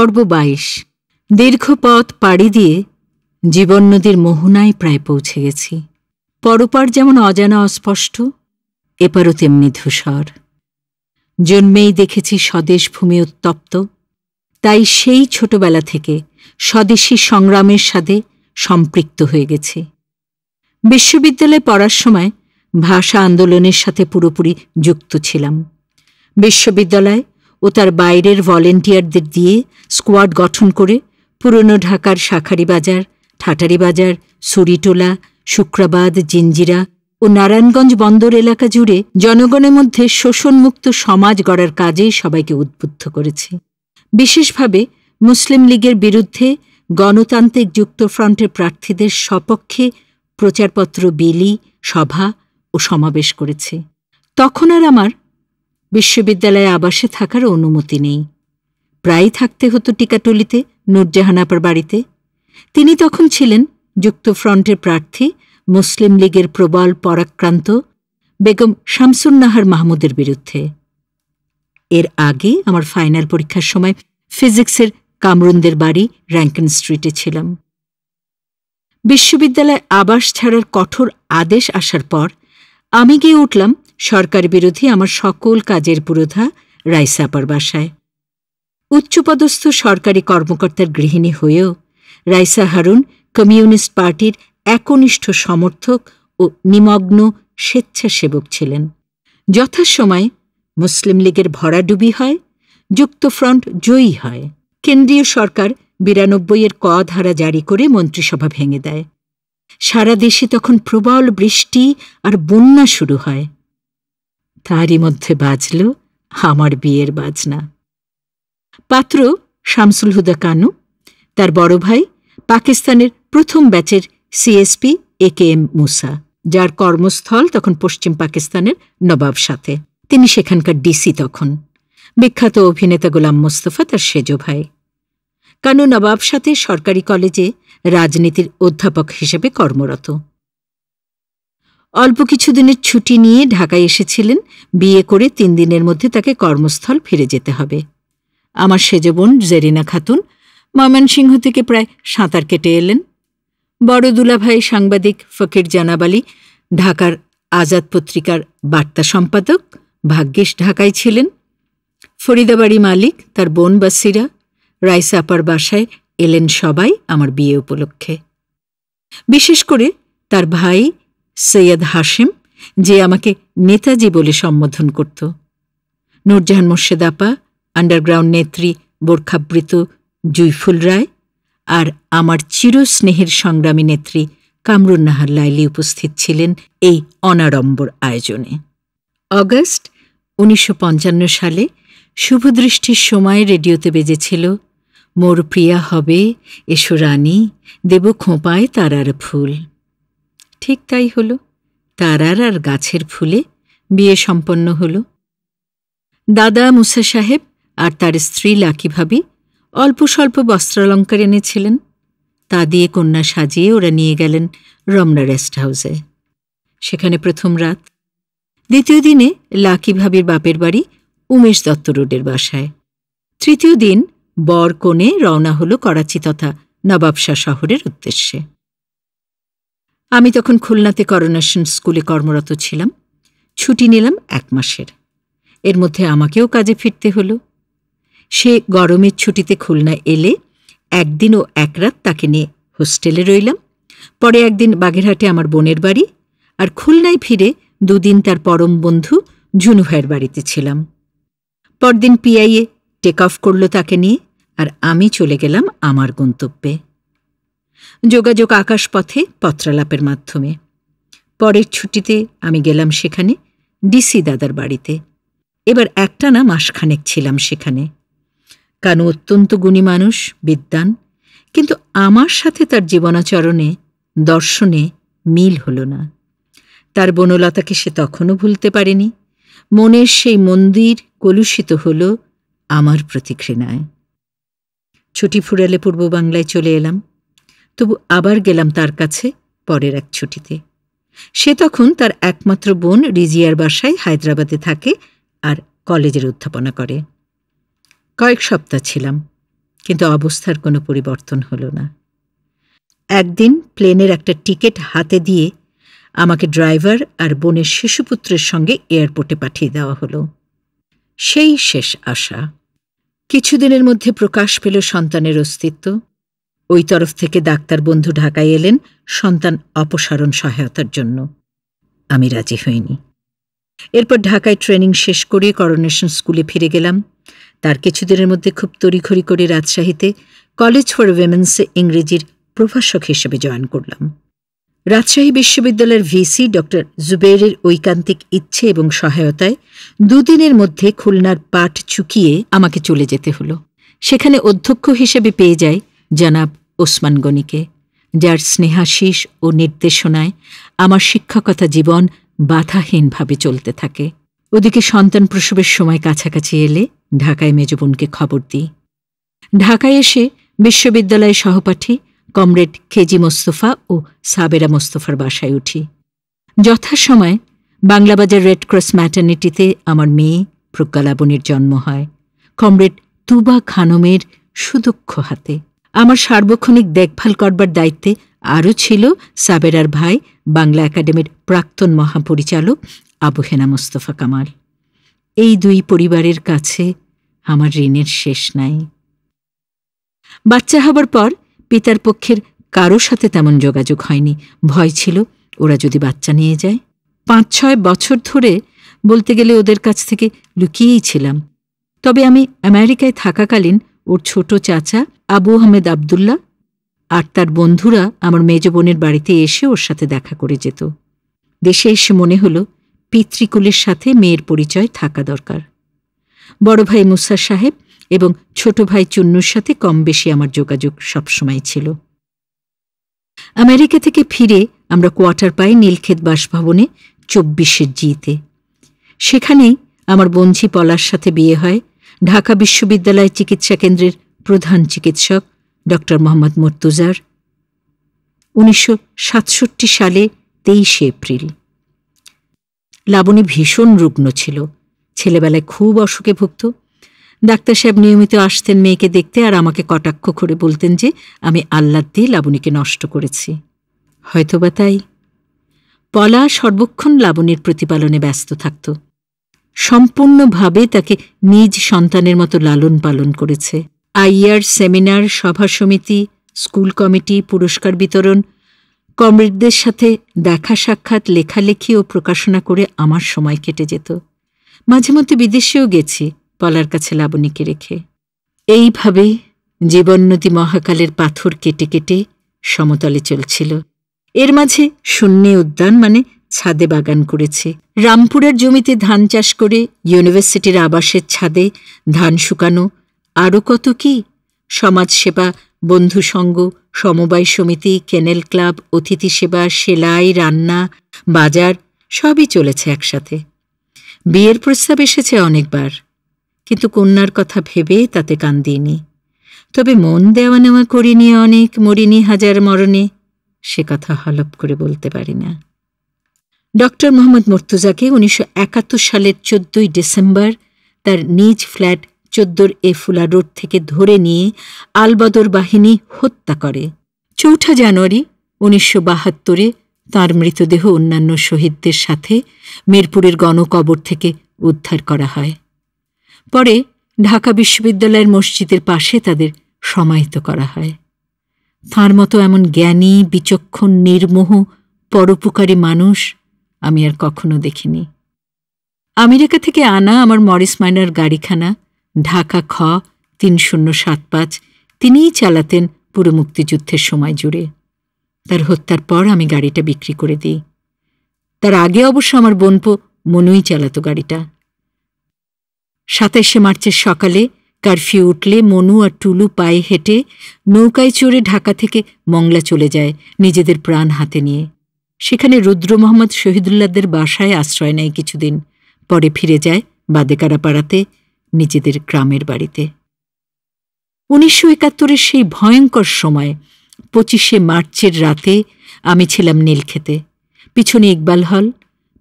পর্ব ২২। দীর্ঘ পথ পাড়ি দিয়ে জীবন নদীর মোহনায় প্রায় পৌঁছে গেছি। পরপার যেমন অজানা অস্পষ্ট, এপারও তেমনি ধূসর। জন্মেই দেখেছি স্বদেশ ভূমি উত্তপ্ত, তাই সেই ছোটবেলা থেকে স্বদেশী সংগ্রামের সাথে সম্পৃক্ত হয়ে গেছে। বিশ্ববিদ্যালয়ে পড়ার সময় ভাষা আন্দোলনের সাথে পুরোপুরি যুক্ত ছিলাম। বিশ্ববিদ্যালয় ও তার বাইরের ভলেন্টিয়ারদের দিয়ে স্কোয়াড গঠন করে পুরনো ঢাকার শাঁখারীবাজার, ঠাটারীবাজার, সুরিটোলা, শুক্রাবাদ, জিঞ্জিরা ও নারায়ণগঞ্জ বন্দর এলাকা জুড়ে জনগণের মধ্যে শোষণমুক্ত সমাজ গড়ার কাজে সবাইকে উদ্বুদ্ধ করেছে। বিশেষভাবে মুসলিম লীগের বিরুদ্ধে গণতান্ত্রিক যুক্তফ্রন্টের প্রার্থীদের সপক্ষে প্রচারপত্র বিলি, সভা ও সমাবেশ করেছে। তখন আর আমার বিশ্ববিদ্যালয়ে আবাসে থাকার অনুমতি নেই। প্রায়ই থাকতে হতো টিকাটুলিতে নূরজাহান আপার বাড়িতে। তিনি তখন ছিলেন যুক্তফ্রন্টের প্রার্থী মুসলিম লীগের প্রবল পরাক্রান্ত বেগম শামসুন্নাহার মাহমুদের বিরুদ্ধে। এর আগে আমার ফাইনাল পরীক্ষার সময় ফিজিক্সের কামরুনদের বাড়ি র্যাঙ্কিন স্ট্রিটে ছিলাম। বিশ্ববিদ্যালয় আবাস ছাড়ার কঠোর আদেশ আসার পর আমি গিয়ে উঠলাম সরকার বিরোধী আমার সকল কাজের পুরোধা রাইসা আপার বাসায়। উচ্চপদস্থ সরকারি কর্মকর্তার গৃহিণী হয়েও রাইসা হারুন কমিউনিস্ট পার্টির একনিষ্ঠ সমর্থক ও নিমগ্ন স্বেচ্ছাসেবক ছিলেন। যথাসময়ে মুসলিম লীগের ভরাডুবি হয়, যুক্তফ্রন্ট জয়ী হয়। কেন্দ্রীয় সরকার ৯২-এর ক ধারা জারি করে মন্ত্রিসভা ভেঙে দেয়। সারা দেশে তখন প্রবল বৃষ্টি আর বন্যা শুরু হয়। তারই মধ্যে বাজল আমার বিয়ের বাজনা। পাত্র শামসুল হুদা কানু, তার বড় ভাই পাকিস্তানের প্রথম ব্যাচের সিএসপি AKM মুসা, যার কর্মস্থল তখন পশ্চিম পাকিস্তানের নবাবসাতে। তিনি সেখানকার ডিসি তখন। বিখ্যাত অভিনেতা গোলাম মোস্তফা তার সেজ ভাই। কানু নবাবসাতে সরকারি কলেজে রাজনীতির অধ্যাপক হিসেবে কর্মরত। অল্প কিছুদিনের ছুটি নিয়ে ঢাকায় এসেছিলেন। বিয়ে করে ৩ দিনের মধ্যে তাকে কর্মস্থল ফিরে যেতে হবে। আমার সেজ বোন জেরিনা খাতুন ময়মনসিংহ থেকে প্রায় সাঁতার কেটে এলেন। বড় দুলাভাই সাংবাদিক ফকির জানাব আলী ঢাকার আজাদ পত্রিকার বার্তা সম্পাদক, ভাগ্যিস ঢাকায় ছিলেন। ফরিদাবাড়ি মালিক, তার বোন বাসিরা, রাইসা আপার বাসায় এলেন সবাই আমার বিয়ে উপলক্ষে। বিশেষ করে তার ভাই সৈয়দ হাশেম, যে আমাকে নেতাজি বলে সম্বোধন করত। নূরজাহান মোর্শেদ আপা, আন্ডারগ্রাউন্ড নেত্রী বোরখাবৃত জুইফুল রায় আর আমার চিরস্নেহের সংগ্রামী নেত্রী কামরুন নাহার লাইলি উপস্থিত ছিলেন এই অনাড়ম্বর আয়োজনে। অগাস্ট ১৯৫৫ সালে শুভদৃষ্টির সময় রেডিওতে বেজেছিল, মোর প্রিয়া হবে এসো রানী, দেব খোঁপায় তারার ফুল। ঠিক তাই হল। তারার আর গাছের ফুলে বিয়ে সম্পন্ন হল। দাদা মুসা সাহেব আর তার স্ত্রী লাকি ভাবি অল্প স্বল্প বস্ত্রালঙ্কার এনেছিলেন। তা দিয়ে কন্যা সাজিয়ে ওরা নিয়ে গেলেন রমনা রেস্ট হাউসে। সেখানে প্রথম রাত। দ্বিতীয় দিনে লাকি ভাবির বাপের বাড়ি উমেশ দত্ত রোডের বাসায়। তৃতীয় দিন বর কনে রওনা হল করাচি তথা নবাবশাহ শহরের উদ্দেশ্যে। আমি তখন খুলনাতে করোনেশন স্কুলে কর্মরত ছিলাম। ছুটি নিলাম ১ মাসের। এর মধ্যে আমাকেও কাজে ফিরতে হল। সে গরমের ছুটিতে খুলনা এলে একদিন ও ১ রাত তাকে নিয়ে হোস্টেলে রইলাম। পরে একদিন বাগেরহাটে আমার বোনের বাড়ি, আর খুলনায় ফিরে ২ দিন তার পরম বন্ধু ঝুনু ভাইয়ের বাড়িতে ছিলাম। পরদিন পিআইএ টেক অফ করল তাকে নিয়ে, আর আমি চলে গেলাম আমার গন্তব্যে। যোগাযোগ আকাশপথে পত্রালাপের মাধ্যমে। পরের ছুটিতে আমি গেলাম সেখানে ডিসি দাদার বাড়িতে। এবার একটানা মাসখানেক ছিলাম সেখানে। কানু অত্যন্ত গুণী মানুষ, বিদ্বান, কিন্তু আমার সাথে তার জীবনাচরণে, দর্শনে মিল হল না। তার বনলতাকে সে তখনও ভুলতে পারেনি। মনের সেই মন্দির কলুষিত হল আমার প্রতি ঘৃণায়। ছুটি ফুরালে পূর্ব বাংলায় চলে এলাম। তবু আবার গেলাম তার কাছে পরের এক ছুটিতে। সে তখন তার একমাত্র বোন রিজিয়ার বাসায় হায়দ্রাবাদে থাকে আর কলেজের অধ্যাপনা করে। কয়েক সপ্তাহ ছিলাম। কিন্তু অবস্থার কোনো পরিবর্তন হলো না। একদিন প্লেনের একটা টিকিট হাতে দিয়ে আমাকে ড্রাইভার আর বোনের শিশুপুত্রের সঙ্গে এয়ারপোর্টে পাঠিয়ে দেওয়া হলো। সেই শেষ আশা। কিছুদিনের মধ্যে প্রকাশ পেল সন্তানের অস্তিত্ব। ওই তরফ থেকে ডাক্তার বন্ধু ঢাকায় এলেন সন্তান অপসারণ সহায়তার জন্য। আমি রাজি হইনি। এরপর ঢাকায় ট্রেনিং শেষ করে করোনেশন স্কুলে ফিরে গেলাম। তার কিছুদিনের মধ্যে খুব তড়িঘড়ি করে রাজশাহীতে কলেজ ফর উইমেন্সে ইংরেজির প্রভাষক হিসেবে জয়েন করলাম। রাজশাহী বিশ্ববিদ্যালয়ের ভিসি ডক্টর জুবেরের ঐকান্তিক ইচ্ছে এবং সহায়তায় দুদিনের মধ্যে খুলনার পাঠ চুকিয়ে আমাকে চলে যেতে হলো। সেখানে অধ্যক্ষ হিসেবে পেয়ে যাই জনাব ওসমান গনিকে, যার স্নেহাশিস ও নির্দেশনায় আমার শিক্ষকতা জীবন বাধাহীনভাবে চলতে থাকে। ওদিকে সন্তান প্রসবের সময় কাছাকাছি এলে ঢাকায় মেজবোনকে খবর দিই। ঢাকায় এসে বিশ্ববিদ্যালয়ের সহপাঠী কমরেড কেজি মোস্তফা ও সাবেরা মোস্তফার বাসায় উঠি। যথাসময়ে বাংলাবাজার রেড ক্রস ম্যাটার্নিটিতে আমার মেয়ে প্রজ্ঞালাবনীর জন্ম হয় কমরেড তুবা খানমের সুদক্ষ হাতে। আমার সার্বক্ষণিক দেখভাল করবার দায়িত্বে আরও ছিল সাবেরার ভাই বাংলা একাডেমির প্রাক্তন মহাপরিচালক আবু হেনা মোস্তফা কামাল। এই দুই পরিবারের কাছে আমার ঋণের শেষ নাই। বাচ্চা হবার পর পিতার পক্ষের কারো সাথে তেমন যোগাযোগ হয়নি। ভয় ছিল ওরা যদি বাচ্চা নিয়ে যায়। ৫-৬ বছর ধরে বলতে গেলে ওদের কাছ থেকে লুকিয়েই ছিলাম। তবে আমি আমেরিকায় থাকাকালীন ওর ছোট চাচা আবু আহমেদ আবদুল্লাহ আর তার বন্ধুরা আমার মেজ বোনের বাড়িতে এসে ওর সাথে দেখা করে যেত। দেশে এসে মনে হলো পিতৃকুলের সাথে মেয়ের পরিচয় থাকা দরকার। বড় ভাই মুসা সাহেব এবং ছোট ভাই চুন্নুর সাথে কম বেশি আমার যোগাযোগ সবসময় ছিল। আমেরিকা থেকে ফিরে আমরা কোয়ার্টার পাই নীলক্ষেত বাসভবনে ২৪ জিতে। সেখানেই আমার বঞ্ঝি পলার সাথে বিয়ে হয় ঢাকা বিশ্ববিদ্যালয় চিকিৎসা কেন্দ্রের প্রধান চিকিৎসক ড মোহাম্মদ মর্তুজার ১৯৬৭ সালে ২৩ এপ্রিল। লাবণী ভীষণ রুগ্ন ছিল, ছেলেবেলায় খুব অসুখে ভুগত। ডাক্তার সাহেব নিয়মিত আসতেন মেয়েকে দেখতে আর আমাকে কটাক্ষ করে বলতেন যে আমি আহ্লাদ দিয়ে লাবণীকে নষ্ট করেছি। হয়তোবা তাই। পলা সর্বক্ষণ লাবণীর প্রতিপালনে ব্যস্ত থাকত। সম্পূর্ণভাবে তাকে নিজ সন্তানের মতো লালন পালন করেছে। আইয়ার, সেমিনার, সভা সমিতি, স্কুল কমিটি, পুরস্কার বিতরণ, কমরেডদের সাথে দেখা সাক্ষাৎ, লেখালেখি ও প্রকাশনা করে আমার সময় কেটে যেত। মাঝে মধ্যে বিদেশেও গেছি পলার কাছে লাবণীকে রেখে। এইভাবে জীবননদী মহাকালের পাথর কেটে কেটে সমতলে চলছিল। এর মাঝে শূন্যে উদ্যান মানে ছাদে বাগান করেছে। রামপুরার জমিতে ধান চাষ করে ইউনিভার্সিটির আবাসের ছাদে ধান শুকানো, আরও কত কি সমাজসেবা, বন্ধুসঙ্গ, সমবায় সমিতি, কেনেল ক্লাব, অতিথি সেবা, সেলাই, রান্না, বাজার সবই চলেছে একসাথে। বিয়ের প্রস্তাব এসেছে অনেকবার, কিন্তু কন্যার কথা ভেবে তাতে কান দিইনি। তবে মন দেওয়া নেওয়া করিনি অনেক, মরিনি হাজার মরণে, সে কথা হলপ করে বলতে পারি না। ডক্টর মোহাম্মদ মর্তুজাকে ১৯৭১ সালের ১৪ ডিসেম্বর তার নিজ ফ্ল্যাট ১৪ ফুলা রোড থেকে ধরে নিয়ে আলবদর বাহিনী হত্যা করে। ৪ জানুয়ারি ১৯৭২ তাঁর মৃতদেহ অন্যান্য শহীদদের সাথে মিরপুরের গণকবর থেকে উদ্ধার করা হয়। পরে ঢাকা বিশ্ববিদ্যালয়ের মসজিদের পাশে তাদের সমাহিত করা হয়। তাঁর মতো এমন জ্ঞানী, বিচক্ষণ, নির্মোহ, পরোপকারী মানুষ আমি আর কখনো দেখিনি। আমেরিকা থেকে আনা আমার মরিস মাইনার গাড়িখানা ঢাকা খ ৩০৭৫ তিনিই চালাতেন পুরো মুক্তিযুদ্ধের সময় জুড়ে। তার হত্যার পর আমি গাড়িটা বিক্রি করে দিই। তার আগে অবশ্য আমার বোনপো মনুই চালাতো গাড়িটা। ২৭ মার্চের সকালে কারফিউ উঠলে মনু আর টুলু পায়ে হেঁটে নৌকায় চড়ে ঢাকা থেকে মংলা চলে যায় নিজেদের প্রাণ হাতে নিয়ে। সেখানে রুদ্র মোহাম্মদ শহীদুল্লাহদের বাসায় আশ্রয় নেয় কিছুদিন, পরে ফিরে যায় বাদেকারাপাড়াতে নিজেদের গ্রামের বাড়িতে। ১৯৭১ সেই ভয়ঙ্কর সময় ২৫ মার্চের রাতে আমি ছিলাম নীলক্ষেতে। পিছনে ইকবাল হল,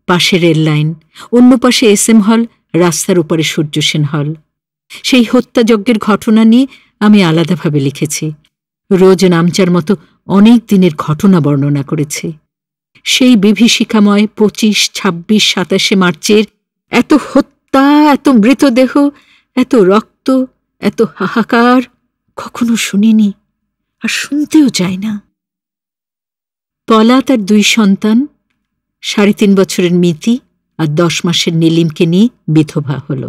পাশে রেল লাইন, অন্য পাশে এস এম হল, রাস্তার উপরে সূর্য সেন হল। সেই হত্যাযজ্ঞের ঘটনা নিয়ে আমি আলাদাভাবে লিখেছি, রোজ নামচার মতো অনেক দিনের ঘটনা বর্ণনা করেছি। সেই বিভীষিকাময় 25, 26, 27 মার্চের এত হত্যা, এত মৃতদেহ, এত রক্ত, এত হাহাকার কখনো শুনিনি, আর শুনতেও চাই না। পলা তার 2 সন্তান, 3.5 বছরের মিতি আর 10 মাসের নীলিমকে নিয়ে বিধবা হল।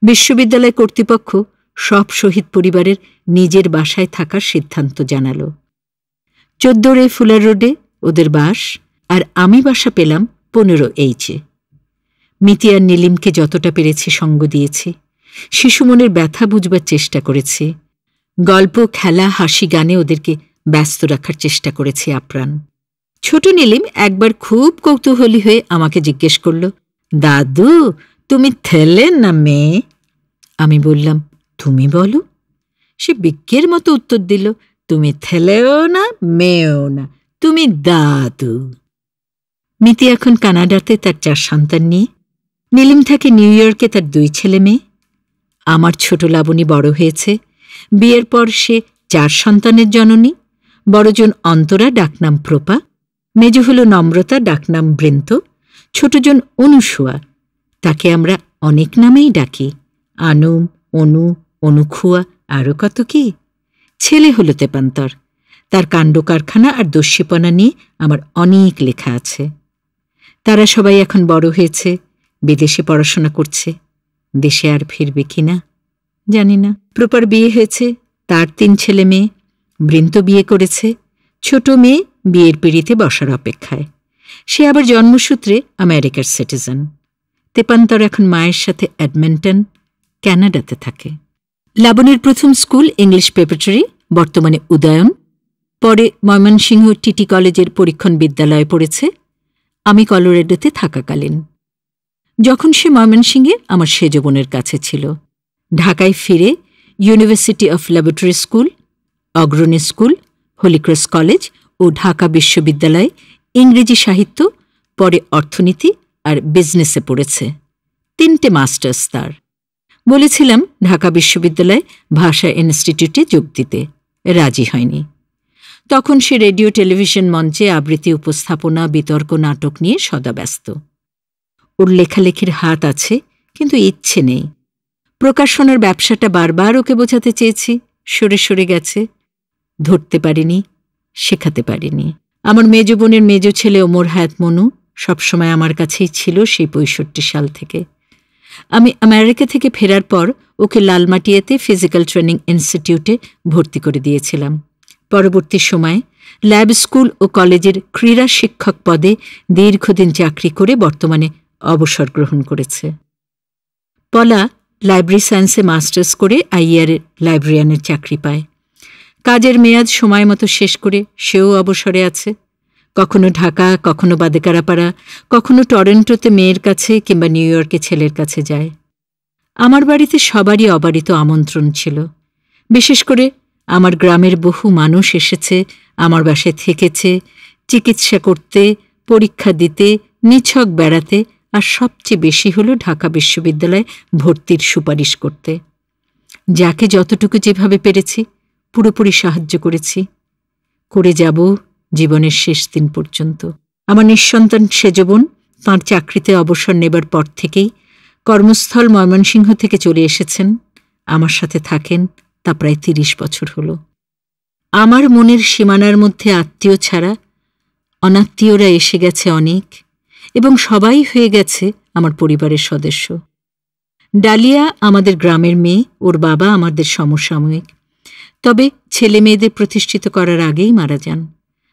বিশ্ববিদ্যালয় কর্তৃপক্ষ সব শহীদ পরিবারের নিজের বাসায় থাকার সিদ্ধান্ত জানাল। 14 ফুলার রোডে ওদের বাস, আর আমি বাসা পেলাম 15H-এ। মিতি আর নীলিমকে যতটা পেরেছি সঙ্গ দিয়েছি, শিশুমনের ব্যথা বুঝবার চেষ্টা করেছি, গল্প, খেলা, হাসি, গানে ওদেরকে ব্যস্ত রাখার চেষ্টা করেছি আপ্রাণ। ছোট নীলিম একবার খুব কৌতূহলী হয়ে আমাকে জিজ্ঞেস করল, দাদু, তুমি ছেলে না মেয়ে? আমি বললাম, তুমি বলো। সে বিজ্ঞের মতো উত্তর দিল, তুমি ছেলেও না, মেয়েও না, তুমি দাদু। মিতি এখন কানাডাতে তার 4 সন্তান নিয়ে, নীলিম থাকে নিউ ইয়র্কে তার 2 ছেলে মেয়ে। আমার ছোট লাবণী বড় হয়েছে, বিয়ের পর সে 4 সন্তানের জননী। বড়জন অন্তরা, ডাকনাম প্রপা, মেজ হল নম্রতা, ডাকনাম বৃন্ত, ছোটজন অনুসুয়া, তাকে আমরা অনেক নামেই ডাকি, আনুম, অনু, অনুখুয়া, আরও কত কি। ছেলে হল তেপান্তর, তার কাণ্ড কারখানা আর দস্যিপনা নিয়ে আমার অনেক লেখা আছে। তারা সবাই এখন বড় হয়েছে, বিদেশে পড়াশোনা করছে। দেশে আর ফিরবে কিনা জানি না। প্রপার বিয়ে হয়েছে, তার 3 ছেলে মেয়ে। বৃন্ত বিয়ে করেছে, ছোট মেয়ে বিয়ের পিঁড়িতে বসার অপেক্ষায়। সে আবার জন্মসূত্রে আমেরিকার সিটিজেন। তেপান্তর এখন মায়ের সাথে এডমন্টন, ক্যানাডাতে থাকে। লাবণীর প্রথম স্কুল ইংলিশ প্রেপারেটরি, বর্তমানে উদয়ন। পরে ময়মনসিংহ টিটি কলেজের পরীক্ষণ বিদ্যালয়ে পড়েছে, আমি কলোরাডোতে থাকাকালীন। যখন সে ময়মনসিংহে আমার সেজ বোনের কাছে ছিল। ঢাকায় ফিরে ইউনিভার্সিটি অফ ল্যাবরেটরি স্কুল, অগ্রণী স্কুল, হলিক্রস কলেজ ও ঢাকা বিশ্ববিদ্যালয়ে ইংরেজি সাহিত্য, পরে অর্থনীতি আর বিজনেসে পড়েছে। 3টে মাস্টার্স তার। বলেছিলাম ঢাকা বিশ্ববিদ্যালয়ে ভাষা ইনস্টিটিউটে যোগ দিতে, রাজি হয়নি। তখন সে রেডিও টেলিভিশন মঞ্চে আবৃত্তি, উপস্থাপনা, বিতর্ক, নাটক নিয়ে সদা ব্যস্ত। ওর লেখালেখির হাত আছে, কিন্তু ইচ্ছে নেই। প্রকাশনার ব্যবসাটা বারবার ওকে বোঝাতে চেয়েছি, সরে সরে গেছে। ধরতে পারিনি, শেখাতে পারিনি। আমার মেজ বোনের মেজ ছেলে ওমর হায়াত মনু সবসময় আমার কাছেই ছিল সেই 65 সাল থেকে। আমি আমেরিকা থেকে ফেরার পর ওকে লালমাটিয়াতে ফিজিক্যাল ট্রেনিং ইনস্টিটিউটে ভর্তি করে দিয়েছিলাম। পরবর্তী সময়ে ল্যাব স্কুল ও কলেজের ক্রীড়া শিক্ষক পদে দীর্ঘদিন চাকরি করে বর্তমানে অবসর গ্রহণ করেছে। পলা লাইব্রেরি সায়েন্সে মাস্টার্স করে আইয়ারের লাইব্রেরিয়ানের চাকরি পায়। কাজের মেয়াদ সময় মতো শেষ করে সেও অবসরে আছে। কখনো ঢাকা, কখনো বাদেকারাপাড়া, কখনো টরন্টোতে মেয়ের কাছে কিংবা নিউ ইয়র্কে ছেলের কাছে যায়। আমার বাড়িতে সবারই অবারিত আমন্ত্রণ ছিল। বিশেষ করে আমার গ্রামের বহু মানুষ এসেছে, আমার বাসায় থেকেছে, চিকিৎসা করতে, পরীক্ষা দিতে, নিছক বেড়াতে, আর সবচেয়ে বেশি হলো ঢাকা বিশ্ববিদ্যালয়ে ভর্তির সুপারিশ করতে। যাকে যতটুকু যেভাবে পেরেছি পুরোপুরি সাহায্য করেছি, করে যাব জীবনের শেষ দিন পর্যন্ত। আমার নিঃসন্তান সেজ বোন তাঁর চাকরিতে অবসর নেবার পর থেকেই কর্মস্থল ময়মনসিংহ থেকে চলে এসেছেন, আমার সাথে থাকেন, তা প্রায় 30 বছর হল। আমার মনের সীমানার মধ্যে আত্মীয় ছাড়া অনাত্মীয়রা এসে গেছে অনেক, এবং সবাই হয়ে গেছে আমার পরিবারের সদস্য। ডালিয়া আমাদের গ্রামের মেয়ে, ওর বাবা আমাদের সমসাময়িক। তবে ছেলে মেয়েদের প্রতিষ্ঠিত করার আগেই মারা যান।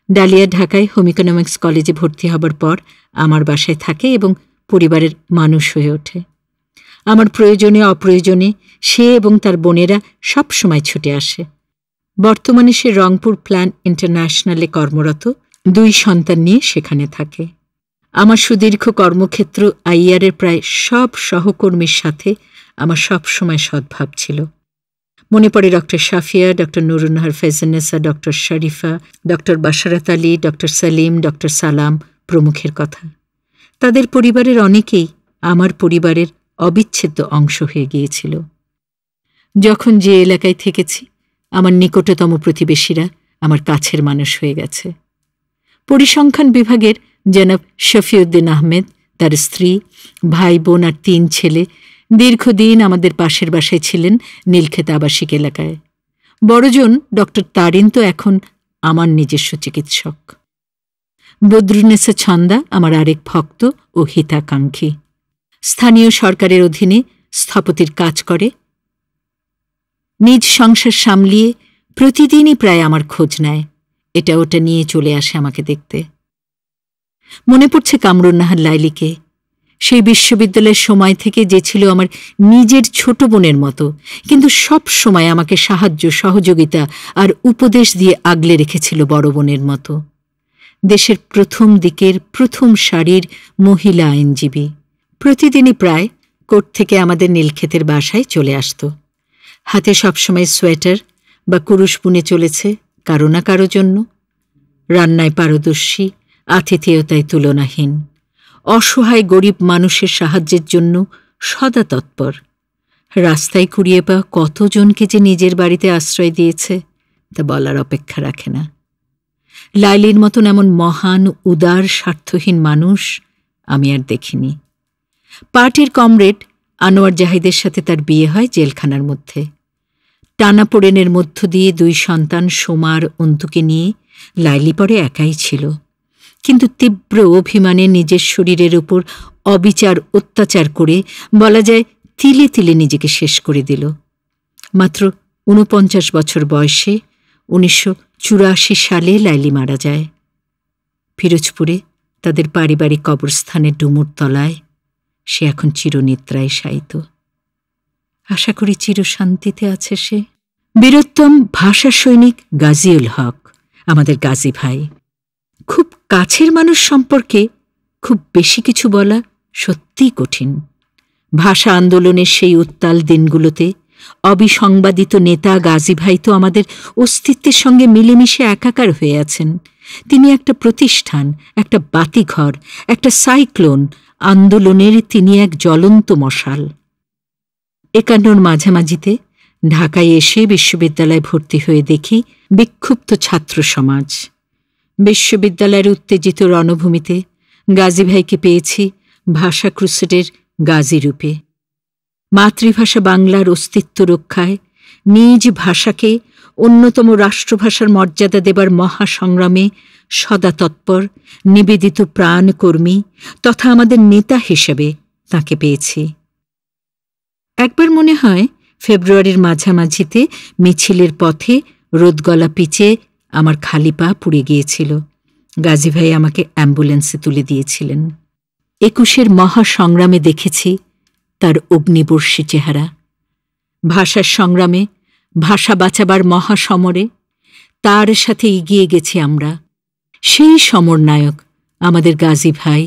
ডালিয়া ঢাকায় হোম ইকোনমিক্স কলেজে ভর্তি হবার পর আমার বাসায় থাকে এবং পরিবারের মানুষ হয়ে ওঠে। আমার প্রয়োজনে অপ্রয়োজনে সে এবং তার বোনেরা সব সময় ছুটে আসে। বর্তমানে সে রংপুর প্ল্যান ইন্টারন্যাশনালে কর্মরত, 2 সন্তান নিয়ে সেখানে থাকে। আমার সুদীর্ঘ কর্মক্ষেত্র আইয়ারের প্রায় সব সহকর্মীর সাথে আমার সব সময় সদ্ভাব ছিল। মনে পড়ে doctor Shafia, doctor Nurunnahar Fezunnesa, doctor Sharifa, doctor Basharat Ali, doctor Salim, doctor Salam প্রমুখের কথা। তাদের পরিবারের অনেকেই আমার পরিবারের অবিচ্ছেদ্য অংশ হয়ে গিয়েছিল। যখন যে এলাকায় থেকেছি আমার নিকটতম প্রতিবেশীরা আমার কাছের মানুষ হয়ে গেছে। পরিসংখ্যান বিভাগের জনাব শফিউদ্দিন আহমেদ, তার স্ত্রী, ভাই বোন আর 3 ছেলে দীর্ঘদিন আমাদের পাশের বাসায় ছিলেন নীলক্ষেত আবাসিক এলাকায়। বড়জন ডক্টর তারিন তো এখন আমার নিজস্ব চিকিৎসক। বদরুন্নেসা ছন্দা আমার আরেক ভক্ত ও হিতাকাঙ্ক্ষী। স্থানীয় সরকারের অধীনে স্থপতির কাজ করে। নিজ সংসার সামলিয়ে প্রতিদিনই প্রায় আমার খোঁজ নেয়, এটা ওটা নিয়ে চলে আসে আমাকে দেখতে। মনে পড়ছে কামরুন নাহার লাইলিকে। সেই বিশ্ববিদ্যালয়ের সময় থেকে যে ছিল আমার নিজের ছোট বোনের মতো, কিন্তু সব সময় আমাকে সাহায্য, সহযোগিতা আর উপদেশ দিয়ে আগলে রেখেছিল বড় বোনের মতো। দেশের প্রথম দিকের প্রথম সারির মহিলা আইনজীবী। প্রতিদিনই প্রায় কোর্ট থেকে আমাদের নীলক্ষেতের বাসায় চলে আসত। হাতে সবসময় সোয়েটার বা কুরুশ বুনে চলেছে কারো না কারো জন্য। রান্নায় পারদর্শী, আতিথেয়তায় তুলনাহীন, অসহায় গরিব মানুষের সাহায্যের জন্য সদা তৎপর। রাস্তায় কুড়িয়ে পাওয়া কতজনকে যে নিজের বাড়িতে আশ্রয় দিয়েছে তা বলার অপেক্ষা রাখে না। লাইলির মতন এমন মহান, উদার, স্বার্থহীন মানুষ আমি আর দেখিনি। পার্টির কমরেড আনোয়ার জাহিদের সাথে তার বিয়ে হয় জেলখানার মধ্যে। টানাপোড়েনের মধ্য দিয়ে 2 সন্তান সোমার অন্তুকে নিয়ে লাইলি পরে একাই ছিল, কিন্তু তীব্র অভিমানে নিজের শরীরের উপর অবিচার অত্যাচার করে বলা যায় তিলে তিলে নিজেকে শেষ করে দিল। মাত্র 49 বছর বয়সে 1984 সালে লাইলি মারা যায়। পিরোজপুরে তাদের পারিবারিক কবরস্থানের ডুমুর তলায় সে এখন চিরনিদ্রায় শায়িত। আশা করি চিরশান্তিতে আছে সে। বীরোত্তম ভাষা সৈনিক গাজীউল হক আমাদের গাজী ভাই। খুব কাছের মানুষ সম্পর্কে খুব বেশি কিছু বলা সত্যিই কঠিন। ভাষা আন্দোলনের সেই উত্তাল দিনগুলোতে অবিসংবাদিত নেতা গাজী ভাই তো আমাদের অস্তিত্বের সঙ্গে মিলেমিশে একাকার হয়ে আছেন। তিনি একটা প্রতিষ্ঠান, একটা বাতিঘর, একটা সাইক্লোন, আন্দোলনের তিনি এক জ্বলন্ত মশাল। 51 মাঝামাঝিতে ঢাকায় এসে বিশ্ববিদ্যালয়ে ভর্তি হয়ে দেখি বিক্ষুব্ধ ছাত্র সমাজ। বিশ্ববিদ্যালয়ের উত্তেজিত রণভূমিতে গাজী ভাইকে পেয়েছি ভাষা ক্রুসেডের গাজী রূপে। মাতৃভাষা বাংলার অস্তিত্ব রক্ষায় নিজ ভাষাকে অন্যতম রাষ্ট্রভাষার মর্যাদা দেবার মহাসংগ্রামে সদা তৎপর, নিবেদিত প্রাণকর্মী তথা আমাদের নেতা হিসেবে তাঁকে পেয়েছি। একবার মনে হয় ফেব্রুয়ারির মাঝামাঝিতে মিছিলের পথে রোদগলা পিচে আমার খালি পা পুড়ে গিয়েছিল। গাজী ভাই আমাকে অ্যাম্বুলেন্সে তুলে দিয়েছিলেন। 21-এর মহাসংগ্রামে দেখেছি তার অগ্নিবর্ষী চেহারা। ভাষার সংগ্রামে, ভাষা বাঁচাবার মহাসমরে তার সাথে এগিয়ে গেছি আমরা। সেই সমরনায়ক আমাদের গাজী ভাই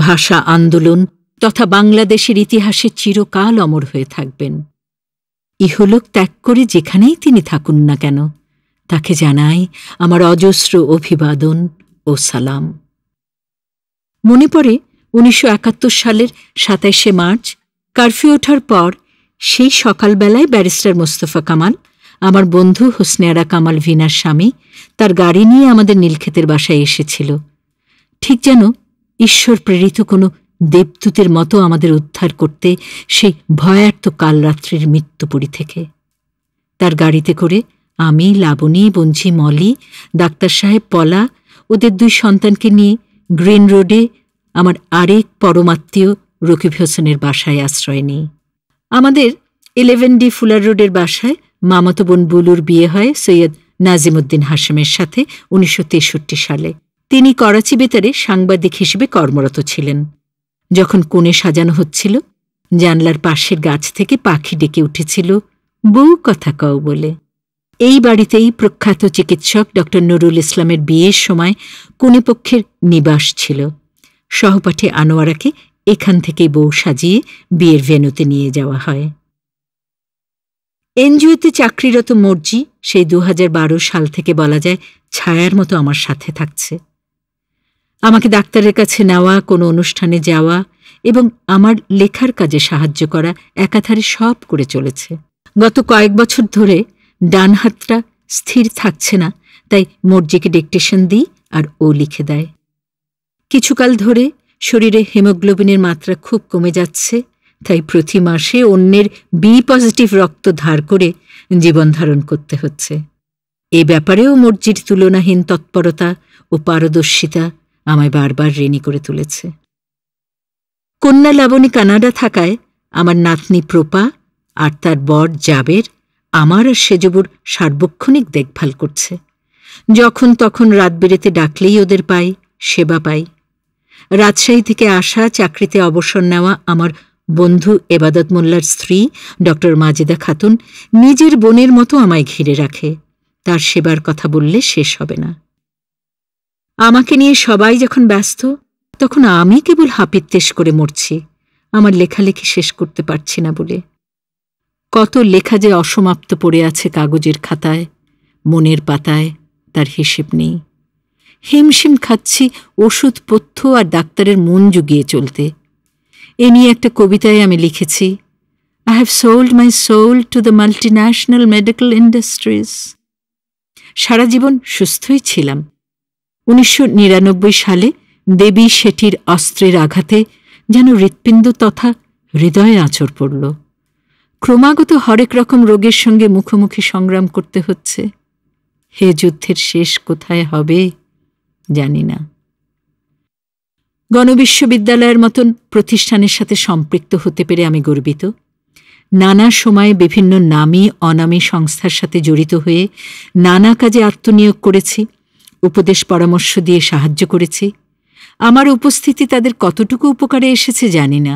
ভাষা আন্দোলন তথা বাংলাদেশের ইতিহাসে চিরকাল অমর হয়ে থাকবেন। ইহলোক ত্যাগ করে যেখানেই তিনি থাকুন না কেন, তাকে জানাই আমার অজস্র অভিবাদন ও সালাম। মনে পড়ে 1971 সালের 27শে মার্চ কারফিউ ওঠার পর সেই সকালবেলায় ব্যারিস্টার মোস্তফা কামাল, আমার বন্ধু হোসনে আরা কামাল ভিনার স্বামী, তার গাড়ি নিয়ে আমাদের নীলক্ষেতের বাসায় এসেছিল। ঠিক যেন ঈশ্বর প্রেরিত কোনো দেবদূতের মতো আমাদের উদ্ধার করতে সেই ভয়ার্ত কালরাত্রির মৃত্যুপুরী থেকে। তার গাড়িতে করে আমি, লাবণী, বঞ্জি, মলি, ডাক্তার সাহেব পলা ওদের 2 সন্তানকে নিয়ে গ্রিন রোডে আমার আরেক পরমাত্মীয় রকিব হোসেনের বাসায় আশ্রয় নিই। আমাদের 11D ফুলার রোডের বাসায় মামাতো বোন বুলুর বিয়ে হয় সৈয়দ নাজিমুদ্দিন হাশেমের সাথে 1963 সালে। তিনি করাচি বেতারে সাংবাদিক হিসেবে কর্মরত ছিলেন। যখন কোণে সাজানো হচ্ছিল, জানলার পাশের গাছ থেকে পাখি ডেকে উঠেছিল বউ কথা কও বলে। এই বাড়িতেই প্রখ্যাত চিকিৎসক ডক্টর নুরুল ইসলামের বিয়ের সময় কনেপক্ষের নিবাস ছিল। সহপাঠী আনোয়ারাকে এখান থেকেই বউ সাজিয়ে বিয়ের ভেন্যুতে নিয়ে যাওয়া হয়। এনজিওতে চাকরিরত মর্জি সেই 2012 সাল থেকে বলা যায় ছায়ার মতো আমার সাথে থাকছে। আমাকে ডাক্তারের কাছে নেওয়া, কোনো অনুষ্ঠানে যাওয়া এবং আমার লেখার কাজে সাহায্য করা একাধারে সব করে চলেছে। গত কয়েক বছর ধরে ডান হাতটা স্থির থাকছে না, তাই মর্জিকে ডিকটেশন দিই আর ও লিখে দেয়। কিছুকাল ধরে শরীরে হিমোগ্লোবিনের মাত্রা খুব কমে যাচ্ছে, তাই প্রতি মাসে অন্যের বি পজিটিভ রক্ত ধার করে জীবন ধারণ করতে হচ্ছে। এ ব্যাপারেও মর্জির তুলনাহীন তৎপরতা ও পারদর্শিতা আমায় বারবার ঋণী করে তুলেছে। কন্যা লাবণী কানাডা থাকায় আমার নাতনি প্রপা আর তার বর জাবের আমার আর সেজবুর সার্বক্ষণিক দেখভাল করছে। যখন তখন রাত বেড়েতে ডাকলেই ওদের পাই, সেবা পাই। রাজশাহী থেকে আসা, চাকরিতে অবসর নেওয়া আমার বন্ধু এবাদত মোল্লার স্ত্রী ডক্টর মাজেদা খাতুন নিজের বোনের মতো আমায় ঘিরে রাখে। তার সেবার কথা বললে শেষ হবে না। আমাকে নিয়ে সবাই যখন ব্যস্ত, তখন আমি কেবল হাপিত্যেশ করে মরছি, আমার লেখালেখি শেষ করতে পারছি না বলে। কত লেখা যে অসমাপ্ত পড়ে আছে কাগজের খাতায়, মনের পাতায়, তার হিসেব নেই। হিমশিম খাচ্ছি ওষুধ পথ্য আর ডাক্তারের মন জুগিয়ে চলতে। এ নিয়ে একটা কবিতায় আমি লিখেছি, I have sold my soul to the multinational medical industries. সারা জীবন সুস্থই ছিলাম। 1999 সালে দেবী শেঠির অস্ত্রের আঘাতে যেন হৃৎপিণ্ড তথা হৃদয়ে আঁচড় পড়ল। ক্রমাগত হরেক রকম রোগের সঙ্গে মুখোমুখি সংগ্রাম করতে হচ্ছে। হে যুদ্ধের শেষ কোথায় হবে জানি না। গণবিশ্ববিদ্যালয়ের মতন প্রতিষ্ঠানের সাথে সম্পৃক্ত হতে পেরে আমি গর্বিত। নানা সময়ে বিভিন্ন নামী অনামী সংস্থার সাথে জড়িত হয়ে নানা কাজে আত্মনিয়োগ করেছি, উপদেশ পরামর্শ দিয়ে সাহায্য করেছি। আমার উপস্থিতি তাদের কতটুকু উপকারে এসেছে জানি না,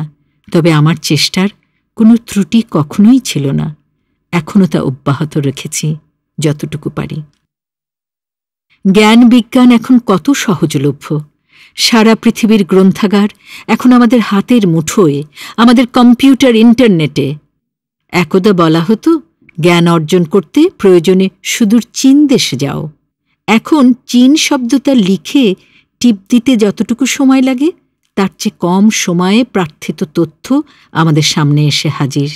তবে আমার চেষ্টার কোনো ত্রুটি কখনোই ছিল না। এখনও তা অব্যাহত রেখেছি যতটুকু পারি। জ্ঞান বিজ্ঞান এখন কত সহজলভ্য। সারা পৃথিবীর গ্রন্থাগার এখন আমাদের হাতের মুঠোয়, আমাদের কম্পিউটার, ইন্টারনেটে। একদা বলা হতো জ্ঞান অর্জন করতে প্রয়োজনে সুদূর চীন দেশে যাও। এখন চীন শব্দটা লিখে টিপ দিতে যতটুকু সময় লাগে, তার চেয়ে কম সময়ে প্রার্থিত তথ্য আমাদের সামনে এসে হাজির।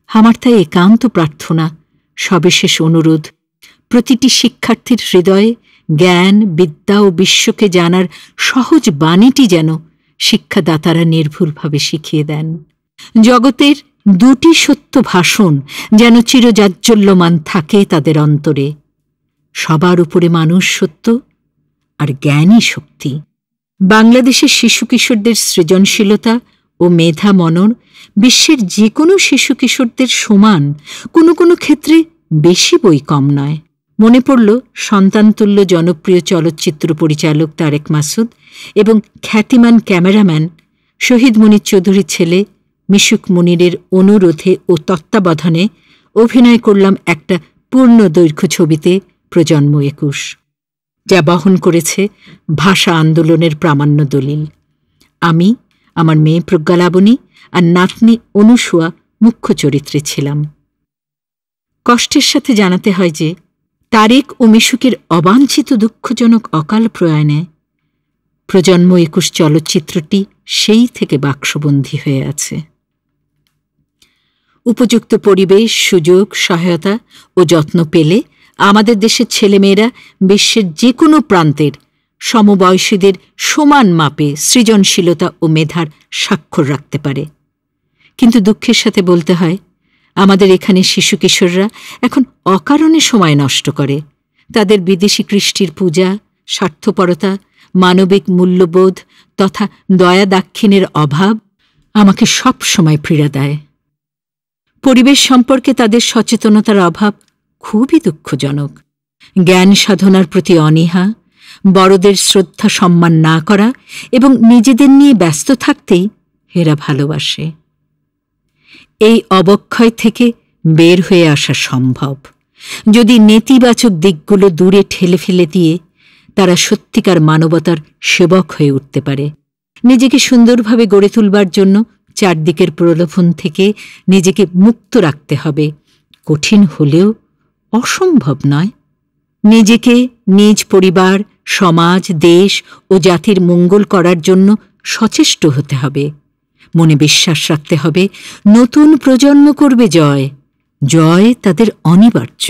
আমার তাই একান্ত প্রার্থনা, সবিশেষ অনুরোধ, প্রতিটি শিক্ষার্থীর হৃদয়ে জ্ঞান, বিদ্যা ও বিশ্বকে জানার সহজ বাণীটি যেন শিক্ষাদাতারা নির্ভুলভাবে শিখিয়ে দেন। জগতের দুটি সত্য ভাষণ যেন চিরজাজ্জল্যমান থাকে তাদের অন্তরে। সবার উপরে মানুষ সত্য আর জ্ঞানই শক্তি। বাংলাদেশের শিশু কিশোরদের সৃজনশীলতা ও মেধা মনন বিশ্বের যে কোনো শিশু কিশোরদের সমান, কোনো কোনো ক্ষেত্রে বেশি বই কম নয়। মনে পড়ল সন্তানতুল্য জনপ্রিয় চলচ্চিত্র পরিচালক তারেক মাসুদ এবং খ্যাতিমান ক্যামেরাম্যান শহীদ মুনির চৌধুরীর ছেলে মিশুক মুনিরের অনুরোধে ও তত্ত্বাবধানে অভিনয় করলাম একটা পূর্ণ দৈর্ঘ্য ছবিতে প্রজন্ম 21, যা বহন করেছে ভাষা আন্দোলনের প্রামাণ্য দলিল। আমি, আমার মেয়ে প্রজ্ঞালাবণী আর নাতনি অনুসুয়া মুখ্য চরিত্রে ছিলাম। কষ্টের সাথে জানাতে হয় যে তারেক ও মিশুকের অবাঞ্ছিত দুঃখজনক অকাল প্রয়াণে প্রজন্ম 21 চলচ্চিত্রটি সেই থেকে বাক্সবন্দী হয়ে আছে। উপযুক্ত পরিবেশ, সুযোগ, সহায়তা ও যত্ন পেলে আমাদের দেশের ছেলেমেয়েরা বিশ্বের যে কোনো প্রান্তের সমবয়সীদের সমান মাপে সৃজনশীলতা ও মেধার স্বাক্ষর রাখতে পারে। কিন্তু দুঃখের সাথে বলতে হয়, আমাদের এখানে শিশু কিশোররা এখন অকারণে সময় নষ্ট করে। তাদের বিদেশি কৃষ্টির পূজা, স্বার্থপরতা, মানবিক মূল্যবোধ তথা দয়া দাক্ষিণ্যের অভাব আমাকে সব সময় পীড়া দেয়। পরিবেশ সম্পর্কে তাদের সচেতনতার অভাব খুবই দুঃখজনক। জ্ঞান সাধনার প্রতি অনীহা, বড়দের শ্রদ্ধা সম্মান না করা এবং নিজেদের নিয়ে ব্যস্ত থাকতেই এরা ভালোবাসে। এই অবক্ষয় থেকে বের হয়ে আসা সম্ভব যদি নেতিবাচক দিকগুলো দূরে ঠেলে ফেলে দিয়ে তারা সত্যিকার মানবতার সেবক হয়ে উঠতে পারে। নিজেকে সুন্দরভাবে গড়ে তুলবার জন্য চারদিকের প্রলোভন থেকে নিজেকে মুক্ত রাখতে হবে। কঠিন হলেও অসম্ভব নয়। নিজেকে, নিজ পরিবার, সমাজ, দেশ ও জাতির মঙ্গল করার জন্য সচেষ্ট হতে হবে। মনে বিশ্বাস রাখতে হবে নতুন প্রজন্ম করবে জয়, জয় তাদের অনিবার্য।